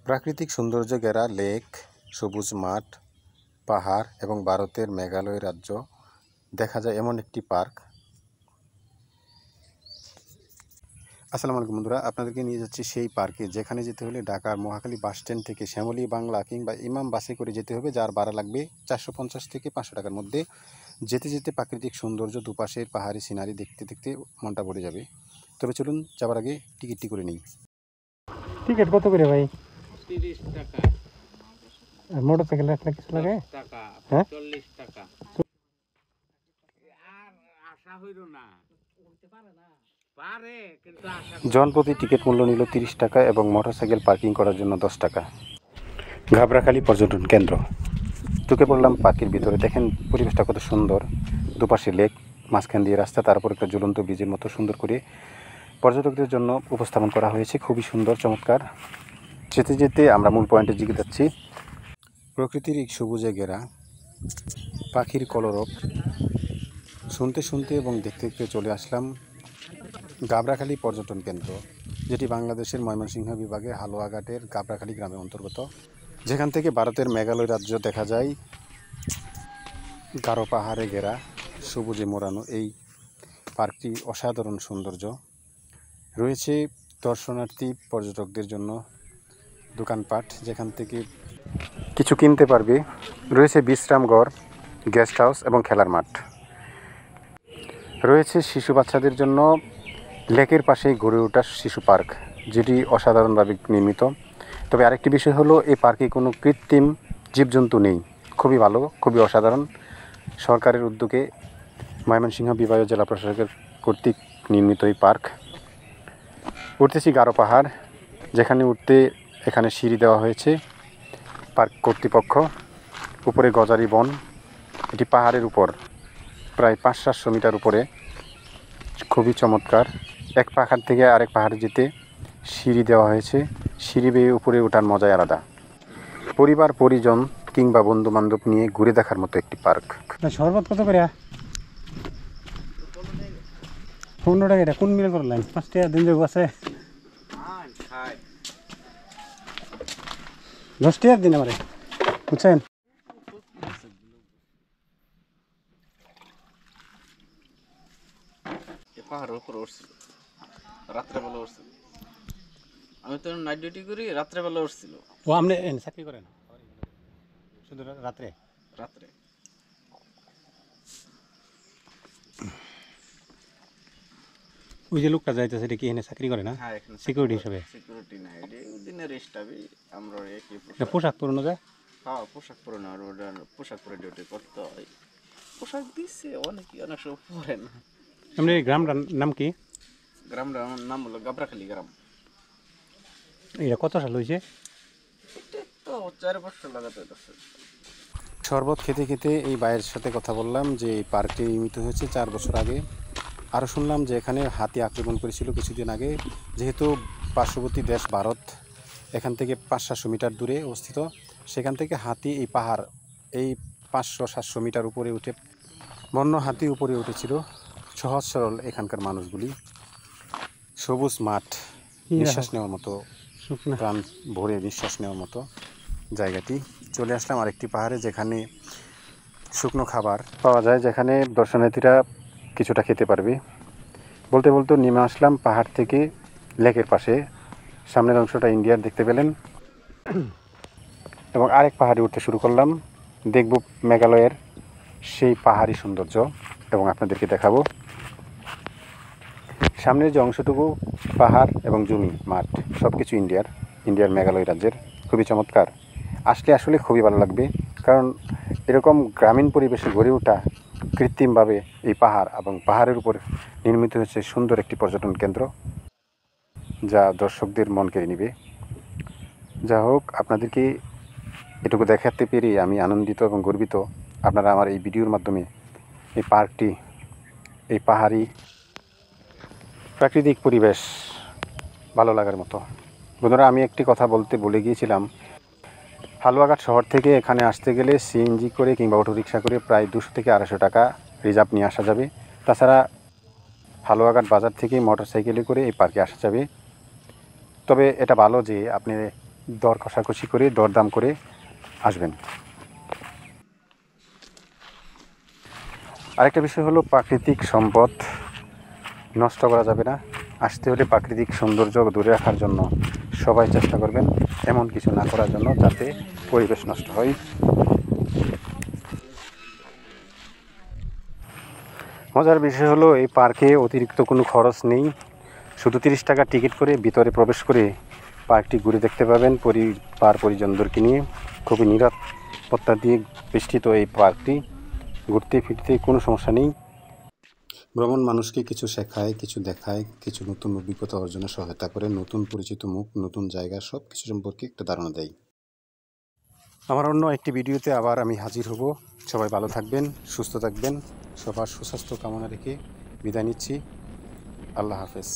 প্রাকৃতিক সৌন্দর্য ঘেরা লেক, সবুজ মাঠ, পাহাড় এবং ভারতের মেঘালয় রাজ্য দেখা যায় এমন একটি পার্ক। আসসালামু আলাইকুম বন্ধুরা, আপনাদেরকে নিয়ে যাচ্ছি সেই পার্কে যেখানে যেতে হলে ঢাকার মহাখালী বাস স্ট্যান্ড থেকে শ্যামলী বাংলা কিংবা ইমাম বাসে করে যেতে হবে, যার ভাড়া লাগবে 450 থেকে 500 টাকার মধ্যে। যেতে যেতে প্রাকৃতিক সৌন্দর্য, দুপাশের পাহাড়ি সিনারি দেখতে দেখতে মনটা ভরে যাবে। তবে চলুন যাবার আগে টিকিটটি করে নিই। টিকিট কত করে ভাই? 30 টাকা। আর মোটরসাইকেল রাখলে কিছু লাগে? টাকা, হ্যাঁ 40 টাকা। আর আশা হইল না, পারে কিন্তু আশা জনপ্রতি টিকিট মূল্য নিল 30 টাকা এবং মোটরসাইকেল পার্কিং করার জন্য 10 টাকা। গাবড়াখালী পর্যটন কেন্দ্র। ঢুকে পড়লাম পার্কের ভিতরে। দেখেন পরিবেশটা কত সুন্দর, দুপাশে লেক, মাঝখান দিয়ে রাস্তা, তারপর একটা ঝুলন্ত ব্রিজের মতো সুন্দর করে পর্যটকদের জন্য উপস্থাপন করা হয়েছে। খুবই সুন্দর, চমৎকার। যেতে যেতে আমরা মূল পয়েন্টে দিকে যাচ্ছি। প্রকৃতির এই সবুজে ঘেরা, পাখির কলরব শুনতে শুনতে এবং দেখতে দেখতে চলে আসলাম গাবড়াখালী পর্যটন কেন্দ্র, যেটি বাংলাদেশের ময়মনসিংহ বিভাগের হালুয়াঘাটের গাবড়াখালী গ্রামের অন্তর্গত, যেখান থেকে ভারতের মেঘালয় রাজ্য দেখা যায়। গারো পাহাড়ে ঘেরা, সবুজে মোড়ানো এই পার্কটি অসাধারণ সৌন্দর্য। রয়েছে দর্শনার্থী পর্যটকদের জন্য দোকানপাট, যেখান থেকে কিছু কিনতে পারবে। রয়েছে বিশ্রামঘর, গেস্ট হাউস এবং খেলার মাঠ। রয়েছে শিশু বাচ্চাদের জন্য লেকের পাশেই গড়ে ওঠা শিশু পার্ক, যেটি অসাধারণভাবে নির্মিত। তবে আরেকটি বিষয় হলো, এই পার্কে কোনো কৃত্রিম জীবজন্তু নেই। খুবই ভালো, খুবই অসাধারণ। সরকারের উদ্যোগে ময়মনসিংহ বিভাগীয় জেলা প্রশাসকের কর্তৃক নির্মিত এই পার্ক। উঠতেছি গারো পাহাড়, যেখানে উঠতে এখানে সিঁড়ি দেওয়া হয়েছে পার্ক কর্তৃপক্ষ। উপরে গজারি বন, এটি পাহাড়ের উপর প্রায় 500-700 মিটার উপরে। খুবই চমৎকার। এক পাহাড় থেকে আরেক পাহাড়ে যেতে সিঁড়ি দেওয়া হয়েছে। সিঁড়ি বেয়ে উপরে ওঠার মজাই আলাদা। পরিবার পরিজন কিংবা বন্ধু বান্ধব নিয়ে ঘুরে দেখার মতো একটি পার্ক। শরবত কত করে? 15 টাকা। এটা কোন মিলে করলেন? 5 টাকা দিন যাবো আছে, 10 টাকা দিন আমারে, বুঝছেন? পাহাড়ের উপরে উঠছিল, রাত্রেবেলা উঠছিল। আমি তো নাইট ডিউটি করি, রাত্রেবেলা উঠছিল। ও আপনি চাকরি করেন শুধু রাত্রে? রাত্রে ওই যে লোকটা যাইতেছে, এটা কি এখানে চাকরি করে না? হ্যাঁ, এখানে সিকিউরিটি হিসাবে? সিকিউরিটি না, এটা দিনের স্টাফই। আমরা একই পোশাক পরানো যায়? হ্যাঁ, পোশাক পরে না, ওটা পোশাক পরে ডিউটি করতে হয়। পোশাক দিচ্ছে অনেক সময় পরে না। আপনি এই গ্রামটার নাম কি? গ্রামটার নাম হলো গাবড়াখালী গ্রাম। এটা কত সাল হয়েছে? এটা তো 4 বছর লাগাতে হচ্ছে। শরবত খেতে খেতে এই ভাইয়ের সাথে কথা বললাম যে এই পার্কটি নির্মিত হয়েছে 4 বছর আগে। আরও শুনলাম যে এখানে হাতি আক্রমণ করেছিল কিছুদিন আগে। যেহেতু পার্শ্ববর্তী দেশ ভারত এখান থেকে 500-700 মিটার দূরে অবস্থিত, সেখান থেকে হাতি এই পাহাড় এই 500-700 মিটার উপরে উঠে, বন্য হাতি উপরে উঠেছিল। সহজ সরল এখানকার মানুষগুলি। সবুজ মাঠ, নিঃশ্বাস নেওয়ার মতো, প্রাণ ভরে নিঃশ্বাস নেওয়ার মতো জায়গাটি। চলে আসলাম আরেকটি পাহাড়ে, যেখানে শুকনো খাবার পাওয়া যায়, যেখানে দর্শনার্থীরা কিছুটা খেতে পারবে। বলতে বলতে নেমে আসলাম পাহাড় থেকে লেকের পাশে। সামনের অংশটা ইন্ডিয়ার দেখতে পেলেন, এবং আরেক পাহাড়ে উঠতে শুরু করলাম। দেখব মেঘালয়ের সেই পাহাড়ি সৌন্দর্য এবং আপনাদেরকে দেখাবো। সামনের যে অংশটুকু পাহাড় এবং জমি, মাঠ, সব কিছু ইন্ডিয়ার মেঘালয় রাজ্যের। খুবই চমৎকার। আসলে আসলে খুবই ভালো লাগবে, কারণ এরকম গ্রামীণ পরিবেশে গড়ে ওঠা কৃত্রিমভাবে এই পাহাড় এবং পাহাড়ের উপর নির্মিত হয়েছে সুন্দর একটি পর্যটন কেন্দ্র, যা দর্শকদের মন কেড়ে নেবে। যা হোক, আপনাদেরকে এটুকু দেখাতে পেরে আমি আনন্দিত এবং গর্বিত। আপনারা আমার এই ভিডিওর মাধ্যমে এই পার্কটি, এই পাহাড়ি প্রাকৃতিক পরিবেশ ভালো লাগার মতো। বন্ধুরা, আমি একটি কথা বলতে ভুলে গিয়েছিলাম। হালুয়াঘাট শহর থেকে এখানে আসতে গেলে সিএনজি করে কিংবা অটোরিকশা করে প্রায় 200 থেকে 250 টাকা রিজার্ভ নিয়ে আসা যাবে। তাছাড়া হালুয়াঘাট বাজার থেকে মোটরসাইকেলে করে এই পার্কে আসা যাবে। তবে এটা ভালো যে আপনি দর কষাকষি করে দরদাম করে আসবেন। আরেকটা বিষয় হলো প্রাকৃতিক সম্পদ নষ্ট করা যাবে না। আসতে হলে প্রাকৃতিক সৌন্দর্য ধরে রাখার জন্য সবাই চেষ্টা করবেন এমন কিছু না করার জন্য যাতে পরিবেশ নষ্ট হয়। মজার বিষয় হলো এই পার্কে অতিরিক্ত কোনো খরচ নেই, শুধু 30 টাকা টিকিট করে ভিতরে প্রবেশ করে পার্কটি ঘুরে দেখতে পাবেন পরিবার পরিজনদেরকে নিয়ে। খুবই নিরাপত্তা দিয়ে বেষ্টিত এই পার্কটি, ঘুরতে ফিরতে কোনো সমস্যা নেই। ভ্রমণ মানুষকে কিছু শেখায়, কিছু দেখায়, কিছু নতুন অভিজ্ঞতা অর্জনে সহায়তা করে, নতুন পরিচিত মুখ, নতুন জায়গা সব কিছু সম্পর্কে একটা ধারণা দেয়। আমার অন্য একটি ভিডিওতে আবার আমি হাজির হব। সবাই ভালো থাকবেন, সুস্থ থাকবেন। সবার সুস্বাস্থ্য কামনা রেখে বিদায় নিচ্ছি। আল্লাহ হাফেজ।